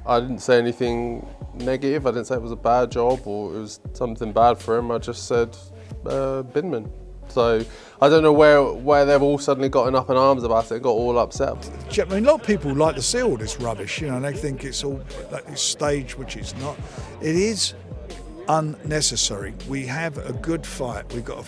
I didn't say anything negative. I didn't say it was a bad job or it was something bad for him. I just said binman. So I don't know where they've all suddenly gotten up in arms about it and got all upset. I mean, a lot of people like to see all this rubbish, you know, and they think it's all like this stage, which it's not. It is unnecessary. We have a good fight. We've got a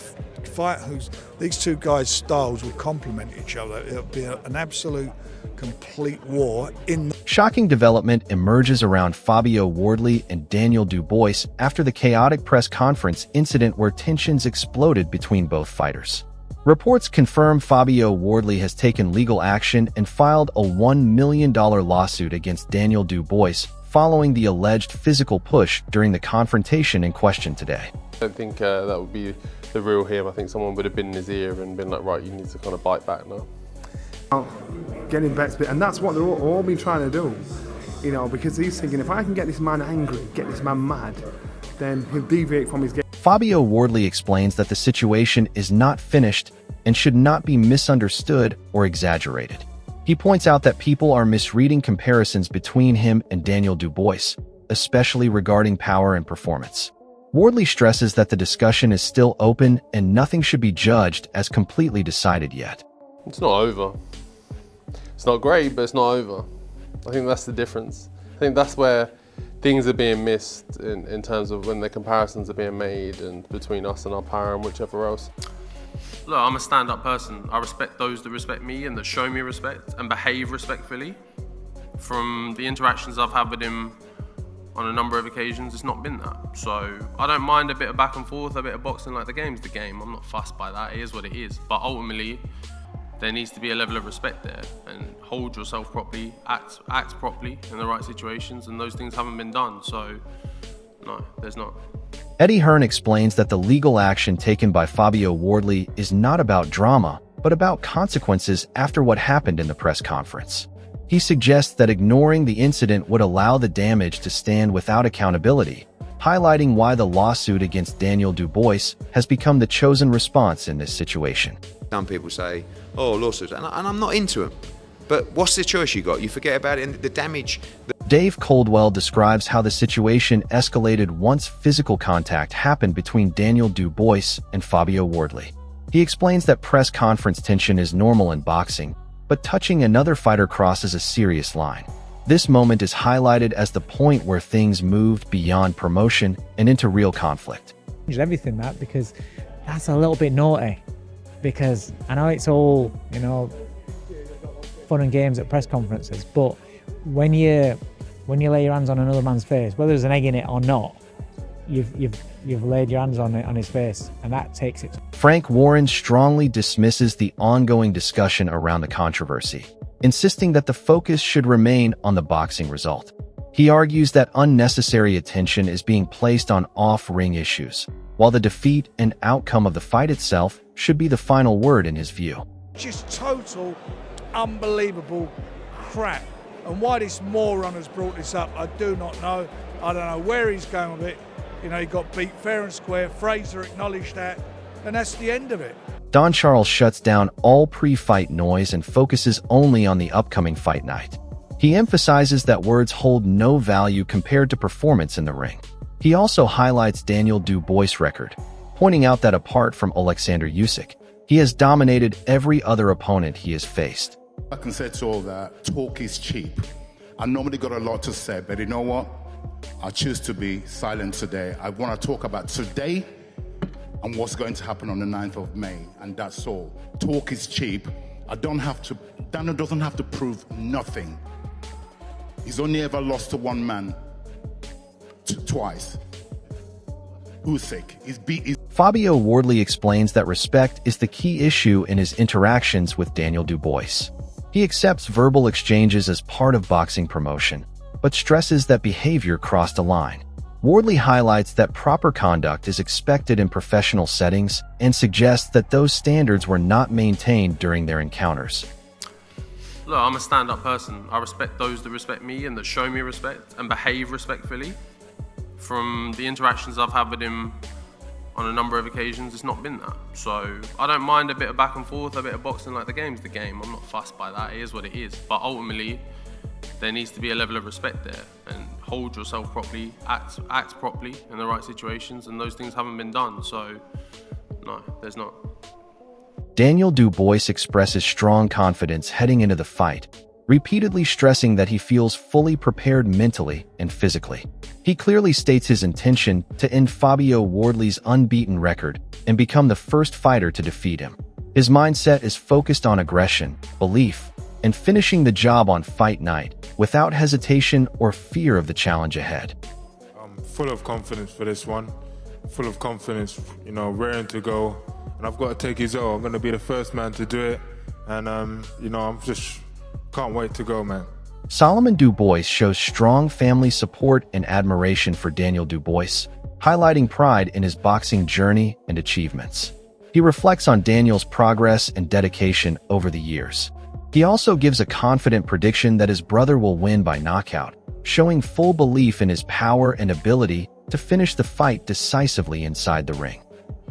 fight these two guys' styles will complement each other. It'll be an absolute complete war in the... Shocking development emerges around Fabio Wardley and Daniel Dubois after the chaotic press conference incident where tensions exploded between both fighters. Reports confirm Fabio Wardley has taken legal action and filed a $1 million lawsuit against Daniel Dubois following the alleged physical push during the confrontation in question today. I don't think that would be the real him. I think someone would have been in his ear and been like, right, you need to kind of bite back now. Getting back to it, and that's what they're all been trying to do, you know, because he's thinking if I can get this man angry, get this man mad, then he'll deviate from his game. Fabio Wardley explains that the situation is not finished and should not be misunderstood or exaggerated. He points out that people are misreading comparisons between him and Daniel Dubois, especially regarding power and performance. Wardley stresses that the discussion is still open and nothing should be judged as completely decided yet. It's not over. It's not great, but it's not over. I think that's the difference. I think that's where things are being missed in terms of when the comparisons are being made and between us and our power and whichever else. Look, I'm a stand-up person. I respect those that respect me and that show me respect and behave respectfully. From the interactions I've had with him on a number of occasions, it's not been that. So I don't mind a bit of back and forth, a bit of boxing. Like, the game's the game. I'm not fussed by that. It is what it is. But ultimately, there needs to be a level of respect there, and hold yourself properly, act properly in the right situations, and those things haven't been done. So no, there's not. Eddie Hearn explains that the legal action taken by Fabio Wardley is not about drama, but about consequences after what happened in the press conference. He suggests that ignoring the incident would allow the damage to stand without accountability, highlighting why the lawsuit against Daniel Dubois has become the chosen response in this situation. Some people say, oh, lawsuits, and I'm not into them. But what's the choice you got? You forget about it and the damage. Dave Coldwell describes how the situation escalated once physical contact happened between Daniel Dubois and Fabio Wardley. He explains that press conference tension is normal in boxing, but touching another fighter crosses a serious line. This moment is highlighted as the point where things moved beyond promotion and into real conflict. Everything that, because that's a little bit naughty. Because I know it's all, you know, fun and games at press conferences, but when you lay your hands on another man's face, whether there's an egg in it or not, you've laid your hands on his face, and that takes it. Frank Warren strongly dismisses the ongoing discussion around the controversy, insisting that the focus should remain on the boxing result. He argues that unnecessary attention is being placed on off-ring issues, while the defeat and outcome of the fight itself should be the final word in his view. Just total, unbelievable crap. And why this moron has brought this up, I do not know. I don't know where he's going with it. You know, he got beat fair and square. Fraser acknowledged that, and that's the end of it. Don Charles shuts down all pre-fight noise and focuses only on the upcoming fight night. He emphasizes that words hold no value compared to performance in the ring. He also highlights Daniel Dubois' record, pointing out that apart from Alexander Usyk, he has dominated every other opponent he has faced. I can say to all that, talk is cheap. I normally got a lot to say, but you know what? I choose to be silent today. I want to talk about today and what's going to happen on the 9th of May, and that's all. Talk is cheap. Daniel doesn't have to prove nothing. He's only ever lost to one man twice. Usyk. Fabio Wardley explains that respect is the key issue in his interactions with Daniel Dubois. He accepts verbal exchanges as part of boxing promotion, but stresses that behavior crossed a line. Wardley highlights that proper conduct is expected in professional settings and suggests that those standards were not maintained during their encounters. Look, I'm a stand-up person. I respect those that respect me and that show me respect and behave respectfully. From the interactions I've had with him on a number of occasions, it's not been that. So I don't mind a bit of back and forth, a bit of boxing. Like, the game's the game. I'm not fussed by that. It is what it is. But ultimately, there needs to be a level of respect there, and hold yourself properly, act properly in the right situations, and those things haven't been done. So, no, there's not. Daniel Dubois expresses strong confidence heading into the fight, repeatedly stressing that he feels fully prepared mentally and physically. He clearly states his intention to end Fabio Wardley's unbeaten record and become the first fighter to defeat him. His mindset is focused on aggression, belief, and finishing the job on fight night without hesitation or fear of the challenge ahead. I'm full of confidence for this one, full of confidence, raring to go, and I've got to take his all. I'm going to be the first man to do it, and I'm just can't wait to go, man. Solomon Dubois shows strong family support and admiration for Daniel Dubois, highlighting pride in his boxing journey and achievements. He reflects on Daniel's progress and dedication over the years. He also gives a confident prediction that his brother will win by knockout, showing full belief in his power and ability to finish the fight decisively inside the ring.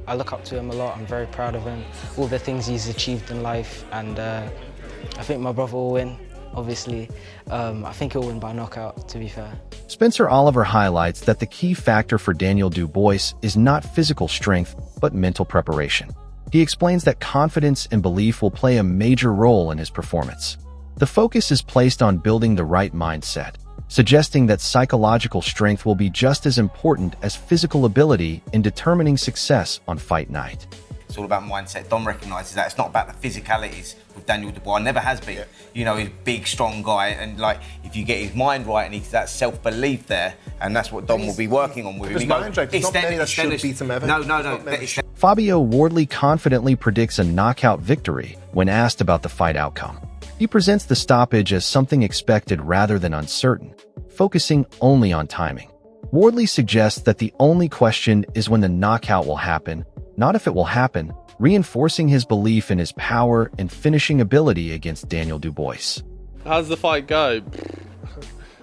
I look up to him a lot. I'm very proud of him, all the things he's achieved in life, and I think my brother will win, obviously. I think he'll win by knockout, to be fair. Spencer Oliver highlights that the key factor for Daniel Dubois is not physical strength, but mental preparation. He explains that confidence and belief will play a major role in his performance. The focus is placed on building the right mindset, suggesting that psychological strength will be just as important as physical ability in determining success on fight night. It's all about mindset. Dom recognises that it's not about the physicalities with Daniel Dubois. Never has been. Yeah. He's a big, strong guy, and if you get his mind right and he's that self-belief there, and that's what Dom will be working on with him. It's not many that should beat him ever. No. Fabio Wardley confidently predicts a knockout victory when asked about the fight outcome. He presents the stoppage as something expected rather than uncertain, focusing only on timing. Wardley suggests that the only question is when the knockout will happen, not if it will happen, reinforcing his belief in his power and finishing ability against Daniel Dubois. How does the fight go?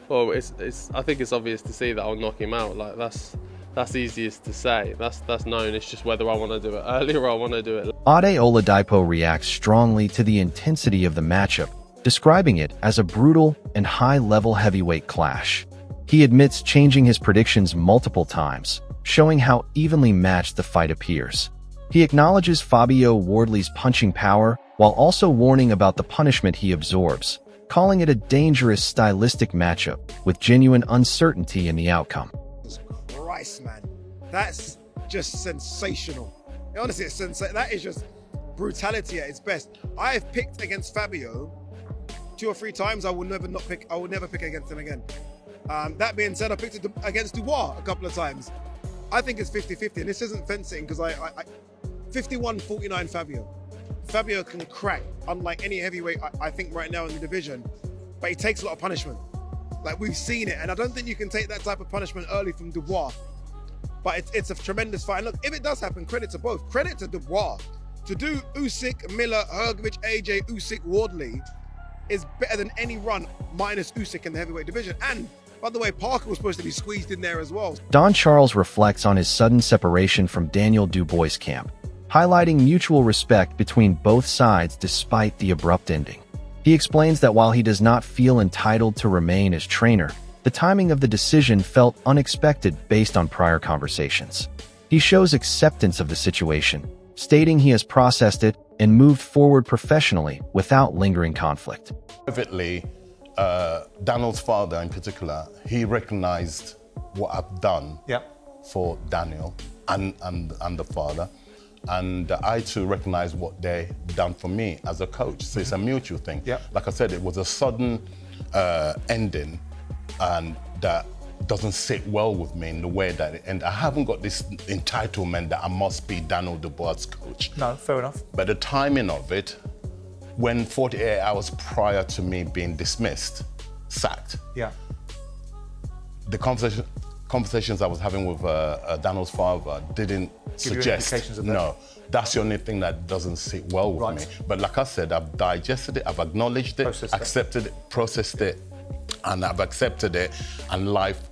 Well, I think it's obvious to see that I'll knock him out. That's easiest to say. That's known. It's just whether I want to do it early or I want to do it late. Ade Oladipo reacts strongly to the intensity of the matchup, describing it as a brutal and high-level heavyweight clash. He admits changing his predictions multiple times, showing how evenly matched the fight appears. He acknowledges Fabio Wardley's punching power while also warning about the punishment he absorbs, calling it a dangerous stylistic matchup with genuine uncertainty in the outcome. Christ, man, that's just sensational. Honestly, that is just brutality at its best. I have picked against Fabio 2 or 3 times. I will never pick against him again. That being said, I picked it against Dubois a couple of times. I think it's 50-50, and this isn't fencing because I 51-49 Fabio. Fabio can crack, unlike any heavyweight I think right now in the division, but he takes a lot of punishment. We've seen it, and I don't think you can take that type of punishment early from Dubois. But it's a tremendous fight. And look, if it does happen, credit to both. Credit to Dubois. To do Usyk, Miller, Hrgovic, AJ, Usyk, Wardley is better than any run minus Usyk in the heavyweight division. And by the way, Parker was supposed to be squeezed in there as well. Don Charles reflects on his sudden separation from Daniel Dubois' camp, highlighting mutual respect between both sides despite the abrupt ending. He explains that while he does not feel entitled to remain as trainer, the timing of the decision felt unexpected based on prior conversations. He shows acceptance of the situation, stating he has processed it and moved forward professionally without lingering conflict. Privately, Daniel's father in particular, he recognized what I've done for Daniel and the father. And I too recognize what they done for me as a coach. So it's a mutual thing. Like I said, it was a sudden ending, and that doesn't sit well with me in the way that it ended. I haven't got this entitlement that I must be Daniel Dubois' coach. No, fair enough. But the timing of it, when 48 hours prior to me being dismissed, sacked, the conversations I was having with Daniel's father didn't suggest. No, that's the only thing that doesn't sit well with me. But like I said, I've digested it, I've acknowledged it, accepted it, processed it, and I've accepted it, and life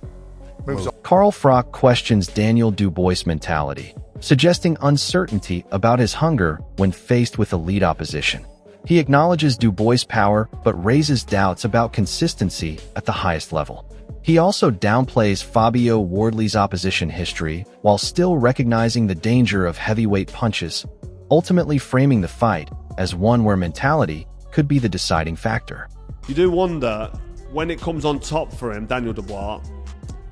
moves on. Carl Frock questions Daniel Dubois' mentality, suggesting uncertainty about his hunger when faced with elite opposition. He acknowledges Dubois' power but raises doubts about consistency at the highest level. He also downplays Fabio Wardley's opposition history while still recognizing the danger of heavyweight punches, ultimately framing the fight as one where mentality could be the deciding factor. You do wonder, when it comes on top for him, Daniel Dubois,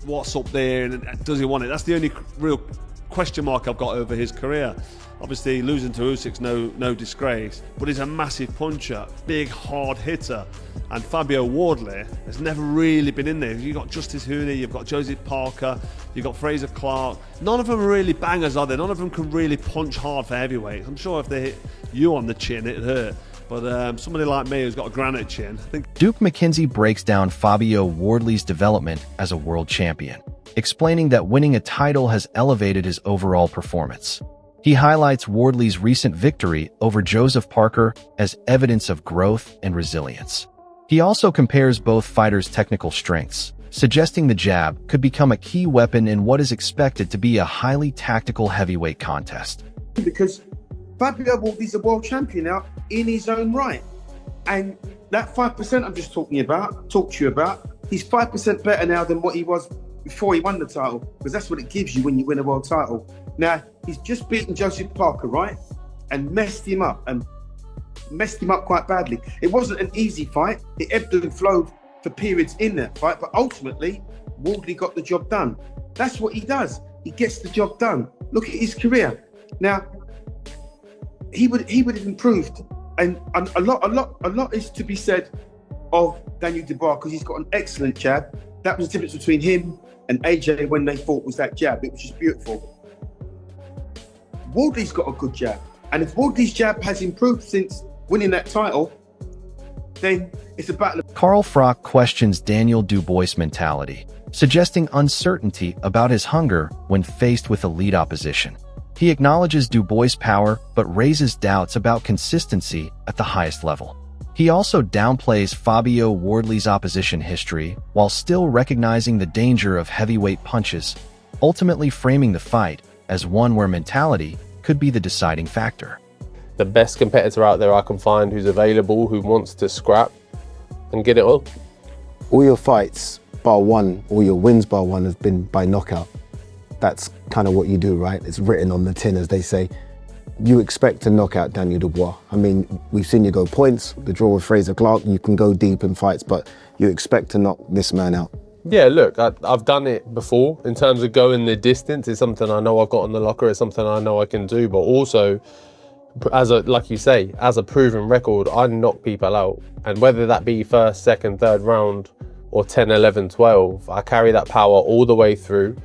what's up there and does he want it? That's the only real question mark I've got over his career. Obviously, losing to Usyk's no disgrace, but he's a massive puncher, big, hard hitter. And Fabio Wardley has never really been in there. You've got Justice Hooney, you've got Joseph Parker, you've got Fraser Clark. None of them are really bangers, are they? None of them can really punch hard for heavyweight. I'm sure if they hit you on the chin, it'd hurt. But somebody like me who's got a granite chin, I think... Duke McKenzie breaks down Fabio Wardley's development as a world champion, explaining that winning a title has elevated his overall performance. He highlights Wardley's recent victory over Joseph Parker as evidence of growth and resilience. He also compares both fighters' technical strengths, suggesting the jab could become a key weapon in what is expected to be a highly tactical heavyweight contest. Because Fabio Wardley's a world champion now in his own right. And that 5% I'm just talked to you about, he's 5% better now than what he was before he won the title, because that's what it gives you when you win a world title. Now, he's just beaten Joseph Parker, right? And messed him up quite badly. It wasn't an easy fight. It ebbed and flowed for periods in that fight, but ultimately, Wardley got the job done. That's what he does. He gets the job done. Look at his career. Now, he would have improved, and a lot is to be said of Daniel Dubois, because he's got an excellent jab. That was the difference between him and AJ when they fought, was that jab. It was just beautiful. Wardley's got a good jab, and if Wardley's jab has improved since winning that title, then it's a battle. Carl Frock questions Daniel Dubois' mentality, suggesting uncertainty about his hunger when faced with elite opposition. He acknowledges Dubois' power but raises doubts about consistency at the highest level. He also downplays Fabio Wardley's opposition history while still recognizing the danger of heavyweight punches, ultimately framing the fight as one where mentality could be the deciding factor. The best competitor out there I can find who's available, who wants to scrap and get it all. All your fights, bar one, all your wins bar one have been by knockout. That's kind of what you do, right? It's written on the tin, as they say. You expect to knock out Daniel Dubois. I mean, we've seen you go points, the draw with Fraser Clark, you can go deep in fights, but you expect to knock this man out. Yeah, look, I've done it before. In terms of going the distance, it's something I know I've got in the locker, it's something I know I can do, but also, like you say, as a proven record, I knock people out. And whether that be first, second, third round, or 10, 11, 12, I carry that power all the way through.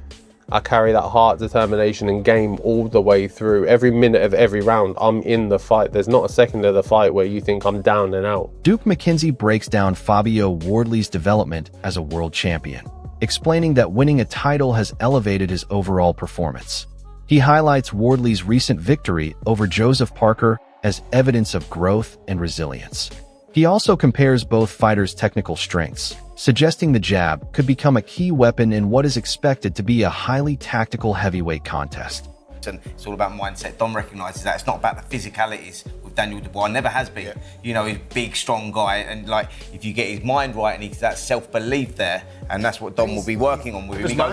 I carry that heart, determination and game all the way through. Every minute of every round, I'm in the fight. There's not a second of the fight where you think I'm down and out. Duke McKenzie breaks down Fabio Wardley's development as a world champion, explaining that winning a title has elevated his overall performance. He highlights Wardley's recent victory over Joseph Parker as evidence of growth and resilience. He also compares both fighters' technical strengths, suggesting the jab could become a key weapon in what is expected to be a highly tactical heavyweight contest. And it's all about mindset. Dom recognises that it's not about the physicalities with Daniel Dubois. Never has been. Yeah. You know, he's a big, strong guy, and like if you get his mind right and he's that self-belief there, and that's what Dom will be working on with him. No.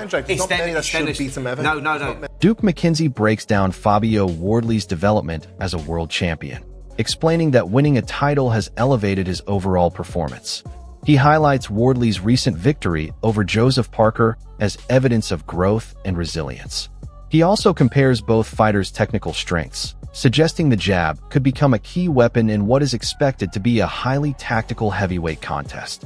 Duke McKenzie breaks down Fabio Wardley's development as a world champion, explaining that winning a title has elevated his overall performance. He highlights Wardley's recent victory over Joseph Parker as evidence of growth and resilience. He also compares both fighters' technical strengths, suggesting the jab could become a key weapon in what is expected to be a highly tactical heavyweight contest.